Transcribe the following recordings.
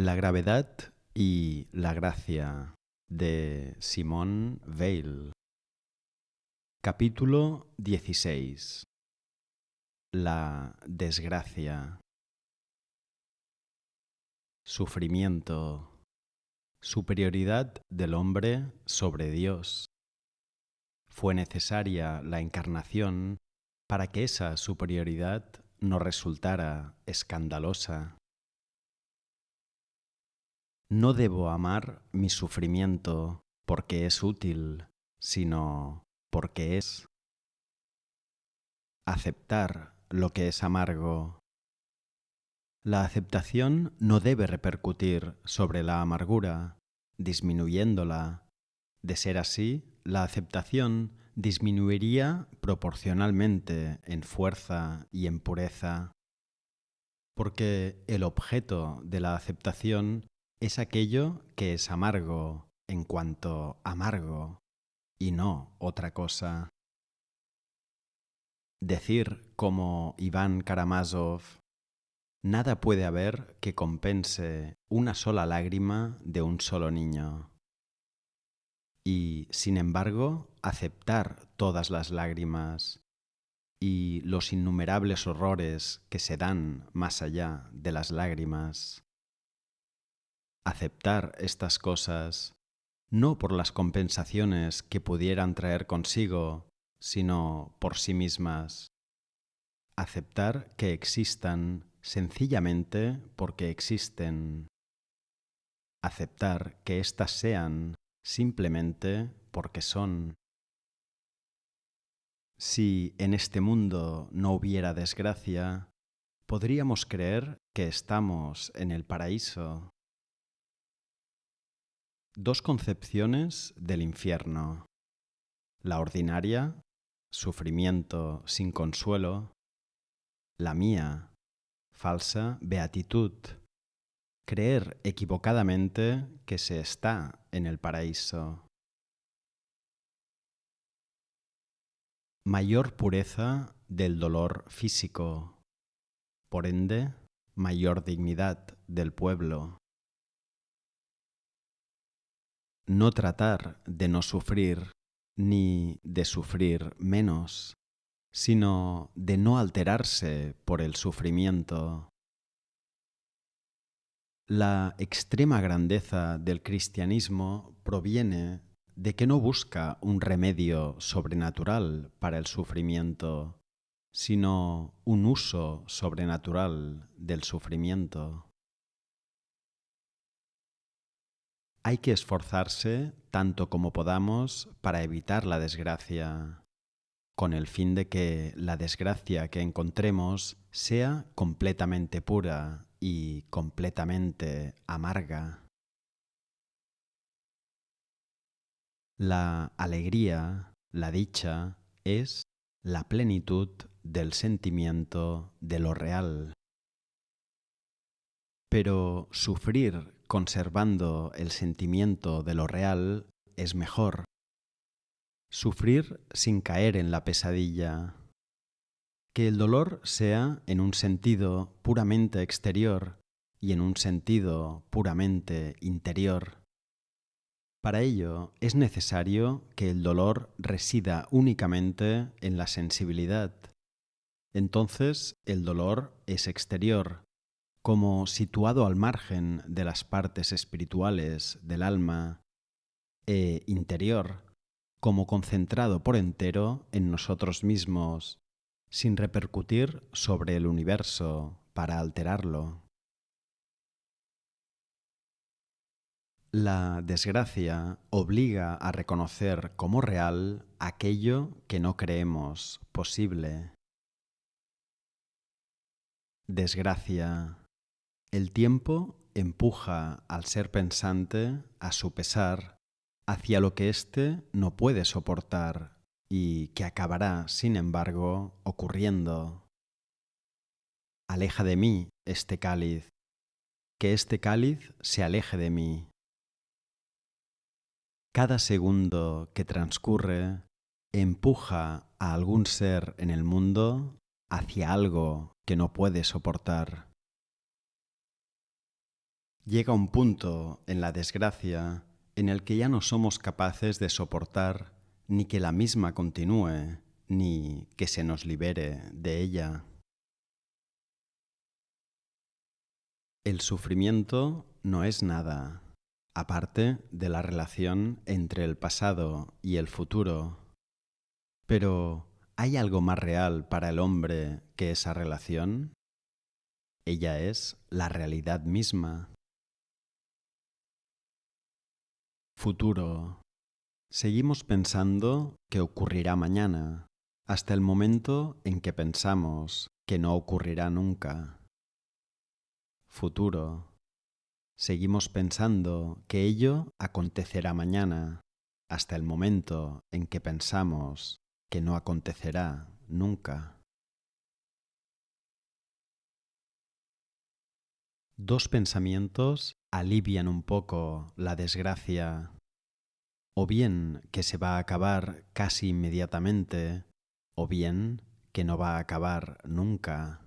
La gravedad y la gracia de Simone Weil. Capítulo 16. La desgracia. Sufrimiento. Superioridad del hombre sobre Dios. Fue necesaria la encarnación para que esa superioridad no resultara escandalosa. No debo amar mi sufrimiento porque es útil, sino porque es. Aceptar lo que es amargo. La aceptación no debe repercutir sobre la amargura, disminuyéndola. De ser así, la aceptación disminuiría proporcionalmente en fuerza y en pureza, porque el objeto de la aceptación es aquello que es amargo en cuanto amargo, y no otra cosa. Decir como Iván Karamazov: nada puede haber que compense una sola lágrima de un solo niño. Y, sin embargo, aceptar todas las lágrimas y los innumerables horrores que se dan más allá de las lágrimas. Aceptar estas cosas no por las compensaciones que pudieran traer consigo, sino por sí mismas. Aceptar que existan sencillamente porque existen. Aceptar que éstas sean simplemente porque son. Si en este mundo no hubiera desgracia, podríamos creer que estamos en el paraíso. Dos concepciones del infierno: la ordinaria, sufrimiento sin consuelo; la mía, falsa beatitud, creer equivocadamente que se está en el paraíso. Mayor pureza del dolor físico, por ende, mayor dignidad del pueblo. No tratar de no sufrir, ni de sufrir menos, sino de no alterarse por el sufrimiento. La extrema grandeza del cristianismo proviene de que no busca un remedio sobrenatural para el sufrimiento, sino un uso sobrenatural del sufrimiento. Hay que esforzarse tanto como podamos para evitar la desgracia, con el fin de que la desgracia que encontremos sea completamente pura y completamente amarga. La alegría, la dicha, es la plenitud del sentimiento de lo real. Pero sufrir conservando el sentimiento de lo real es mejor. Sufrir sin caer en la pesadilla. Que el dolor sea en un sentido puramente exterior y en un sentido puramente interior. Para ello es necesario que el dolor resida únicamente en la sensibilidad. Entonces el dolor es exterior, como situado al margen de las partes espirituales del alma, e interior, como concentrado por entero en nosotros mismos, sin repercutir sobre el universo para alterarlo. La desgracia obliga a reconocer como real aquello que no creemos posible. Desgracia. El tiempo empuja al ser pensante, a su pesar, hacia lo que éste no puede soportar y que acabará, sin embargo, ocurriendo. Aleja de mí este cáliz, que este cáliz se aleje de mí. Cada segundo que transcurre empuja a algún ser en el mundo hacia algo que no puede soportar. Llega un punto en la desgracia en el que ya no somos capaces de soportar ni que la misma continúe, ni que se nos libere de ella. El sufrimiento no es nada, aparte de la relación entre el pasado y el futuro. Pero, ¿hay algo más real para el hombre que esa relación? Ella es la realidad misma. Futuro. Seguimos pensando que ocurrirá mañana, hasta el momento en que pensamos que no ocurrirá nunca. Futuro. Seguimos pensando que ello acontecerá mañana, hasta el momento en que pensamos que no acontecerá nunca. Dos pensamientos alivian un poco la desgracia, o bien que se va a acabar casi inmediatamente, o bien que no va a acabar nunca.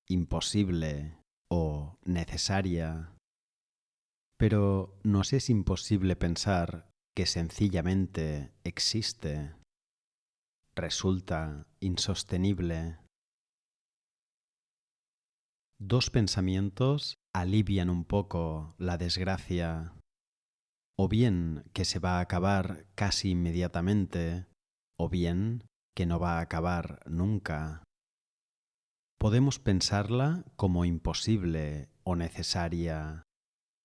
Imposible o necesaria. Pero nos es imposible pensar que sencillamente existe. Resulta insostenible. Dos pensamientos alivian un poco la desgracia, o bien que se va a acabar casi inmediatamente, o bien que no va a acabar nunca. Podemos pensarla como imposible o necesaria,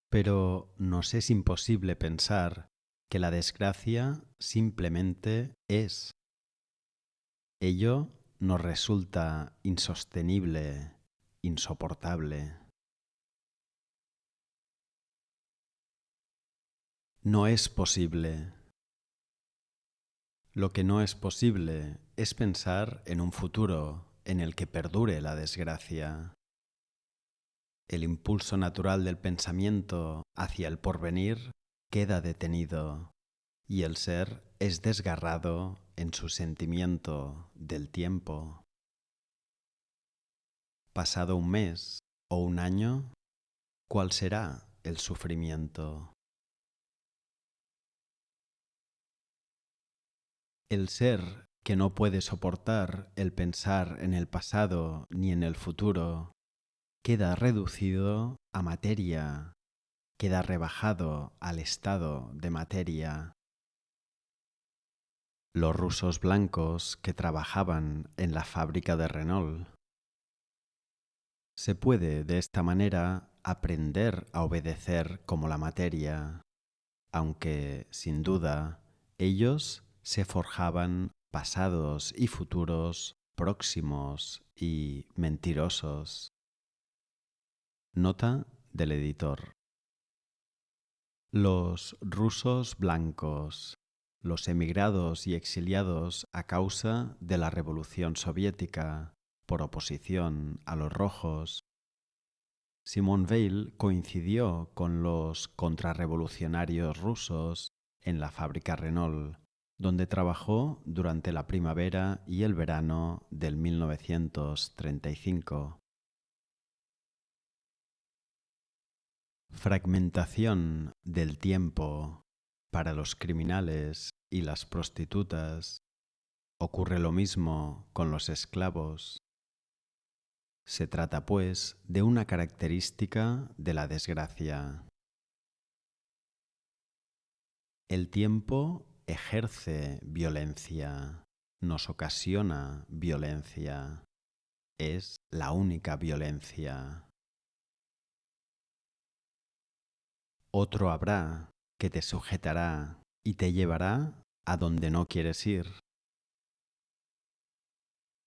pero nos es imposible pensar que la desgracia simplemente es. Ello nos resulta insostenible, insoportable. No es posible. Lo que no es posible es pensar en un futuro en el que perdure la desgracia. El impulso natural del pensamiento hacia el porvenir queda detenido y el ser es desgarrado en su sentimiento del tiempo. Pasado un mes o un año, ¿cuál será el sufrimiento? El ser que no puede soportar el pensar en el pasado ni en el futuro queda reducido a materia, queda rebajado al estado de materia. Los rusos blancos que trabajaban en la fábrica de Renault. Se puede de esta manera aprender a obedecer como la materia, aunque, sin duda, ellos se forjaban pasados y futuros próximos y mentirosos. Nota del editor. Los rusos blancos, los emigrados y exiliados a causa de la Revolución Soviética, por oposición a los rojos. Simone Weil coincidió con los contrarrevolucionarios rusos en la fábrica Renault, donde trabajó durante la primavera y el verano del 1935. Fragmentación del tiempo para los criminales y las prostitutas. Ocurre lo mismo con los esclavos. Se trata, pues, de una característica de la desgracia. El tiempo ejerce violencia, nos ocasiona violencia, es la única violencia. Otro habrá que te sujetará y te llevará a donde no quieres ir.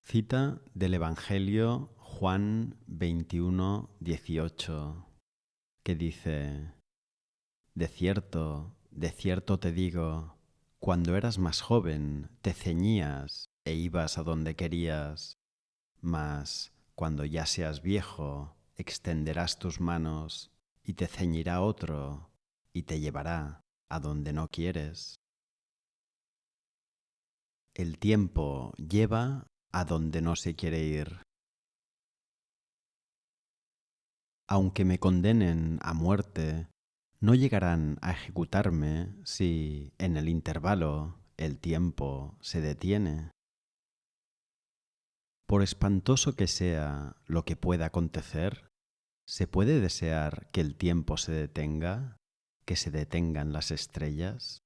Cita del Evangelio Juan 21:18, que dice: de cierto te digo, cuando eras más joven te ceñías e ibas a donde querías, mas cuando ya seas viejo extenderás tus manos y te ceñirá otro y te llevará a donde no quieres. El tiempo lleva a donde no se quiere ir. Aunque me condenen a muerte, no llegarán a ejecutarme si en el intervalo el tiempo se detiene. Por espantoso que sea lo que pueda acontecer, ¿se puede desear que el tiempo se detenga, que se detengan las estrellas?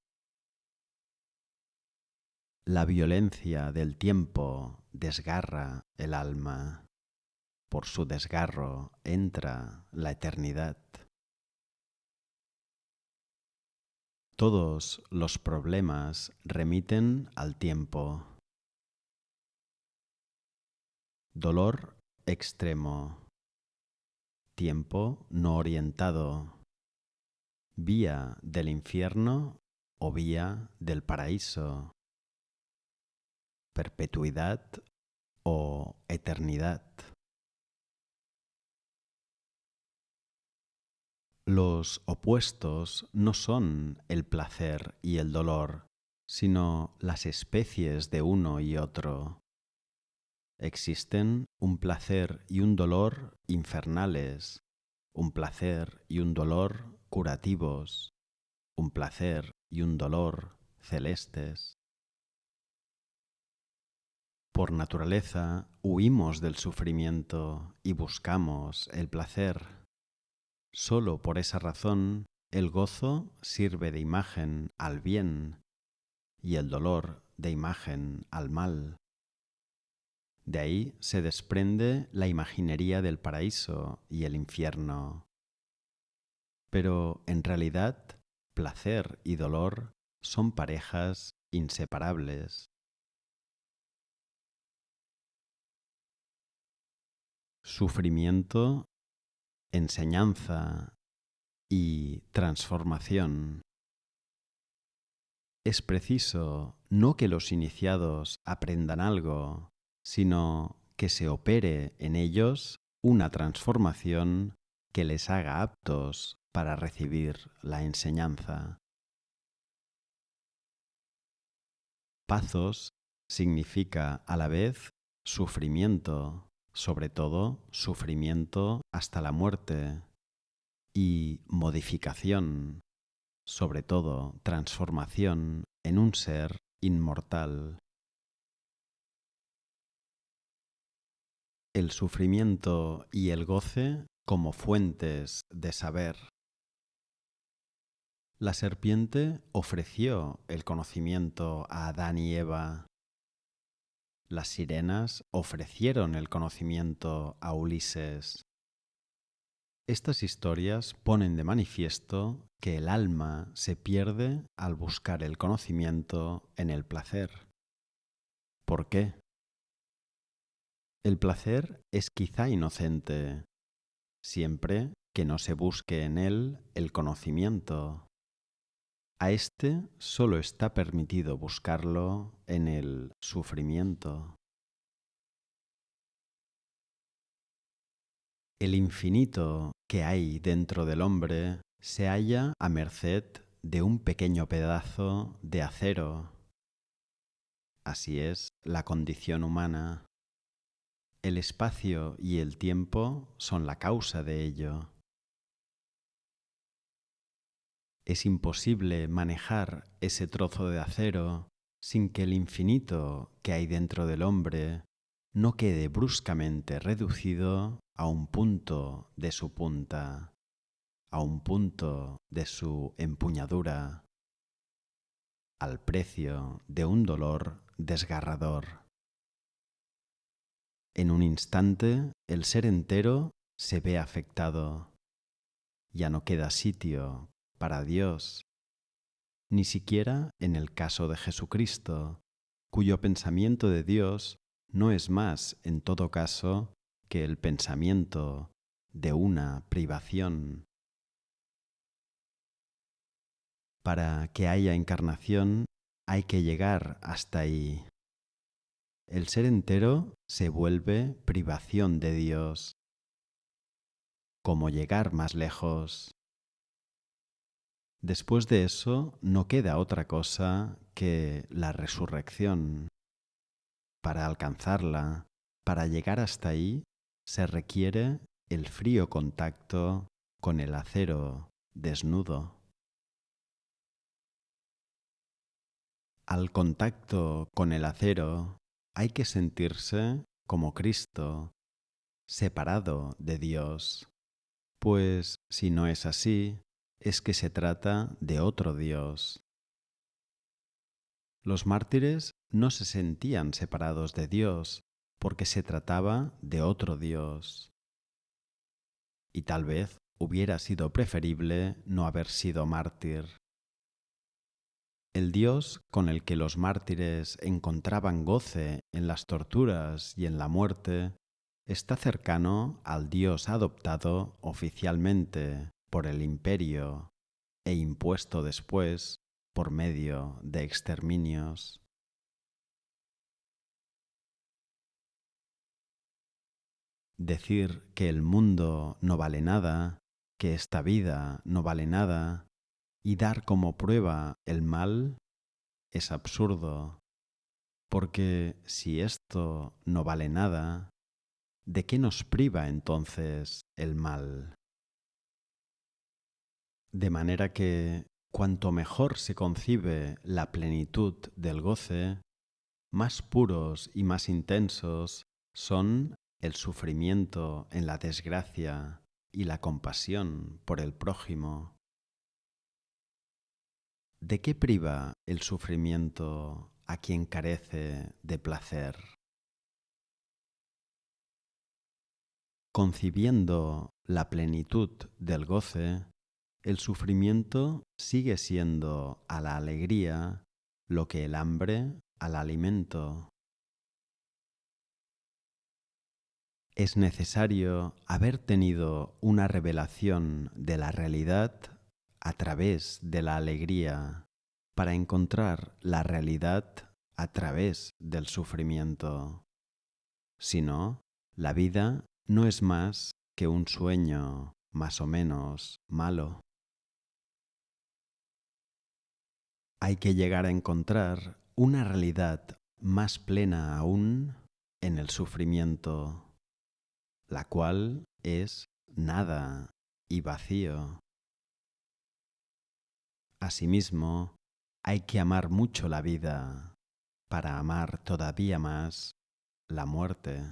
La violencia del tiempo desgarra el alma. Por su desgarro entra la eternidad. Todos los problemas remiten al tiempo. Dolor extremo. Tiempo no orientado. Vía del infierno o vía del paraíso. Perpetuidad o eternidad. Los opuestos no son el placer y el dolor, sino las especies de uno y otro. Existen un placer y un dolor infernales, un placer y un dolor curativos, un placer y un dolor celestes. Por naturaleza huimos del sufrimiento y buscamos el placer. Solo por esa razón el gozo sirve de imagen al bien y el dolor de imagen al mal. De ahí se desprende la imaginería del paraíso y el infierno. Pero en realidad, placer y dolor son parejas inseparables. Sufrimiento, enseñanza y transformación. Es preciso no que los iniciados aprendan algo, sino que se opere en ellos una transformación que les haga aptos para recibir la enseñanza. Pazos significa a la vez sufrimiento, sobre todo sufrimiento hasta la muerte, y modificación, sobre todo transformación en un ser inmortal. El sufrimiento y el goce como fuentes de saber. La serpiente ofreció el conocimiento a Adán y Eva. Las sirenas ofrecieron el conocimiento a Ulises. Estas historias ponen de manifiesto que el alma se pierde al buscar el conocimiento en el placer. ¿Por qué? El placer es quizá inocente, siempre que no se busque en él el conocimiento. A éste solo está permitido buscarlo en el sufrimiento. El infinito que hay dentro del hombre se halla a merced de un pequeño pedazo de acero. Así es la condición humana. El espacio y el tiempo son la causa de ello. Es imposible manejar ese trozo de acero sin que el infinito que hay dentro del hombre no quede bruscamente reducido a un punto de su punta, a un punto de su empuñadura, al precio de un dolor desgarrador. En un instante, el ser entero se ve afectado. Ya no queda sitio para Dios, ni siquiera en el caso de Jesucristo, cuyo pensamiento de Dios no es más, en todo caso, que el pensamiento de una privación. Para que haya encarnación hay que llegar hasta ahí. El ser entero se vuelve privación de Dios. ¿Cómo llegar más lejos? Después de eso no queda otra cosa que la resurrección. Para alcanzarla, para llegar hasta ahí, se requiere el frío contacto con el acero desnudo. Al contacto con el acero hay que sentirse como Cristo, separado de Dios, pues si no es así, es que se trata de otro Dios. Los mártires no se sentían separados de Dios porque se trataba de otro Dios. Y tal vez hubiera sido preferible no haber sido mártir. El Dios con el que los mártires encontraban goce en las torturas y en la muerte está cercano al Dios adoptado oficialmente por el imperio e impuesto después por medio de exterminios. Decir que el mundo no vale nada, que esta vida no vale nada, y dar como prueba el mal es absurdo, porque si esto no vale nada, ¿de qué nos priva entonces el mal? De manera que cuanto mejor se concibe la plenitud del goce, más puros y más intensos son el sufrimiento en la desgracia y la compasión por el prójimo. ¿De qué priva el sufrimiento a quien carece de placer? Concibiendo la plenitud del goce, el sufrimiento sigue siendo a la alegría lo que el hambre al alimento. Es necesario haber tenido una revelación de la realidad a través de la alegría para encontrar la realidad a través del sufrimiento. Si no, la vida no es más que un sueño más o menos malo. Hay que llegar a encontrar una realidad más plena aún en el sufrimiento, la cual es nada y vacío. Asimismo, hay que amar mucho la vida para amar todavía más la muerte.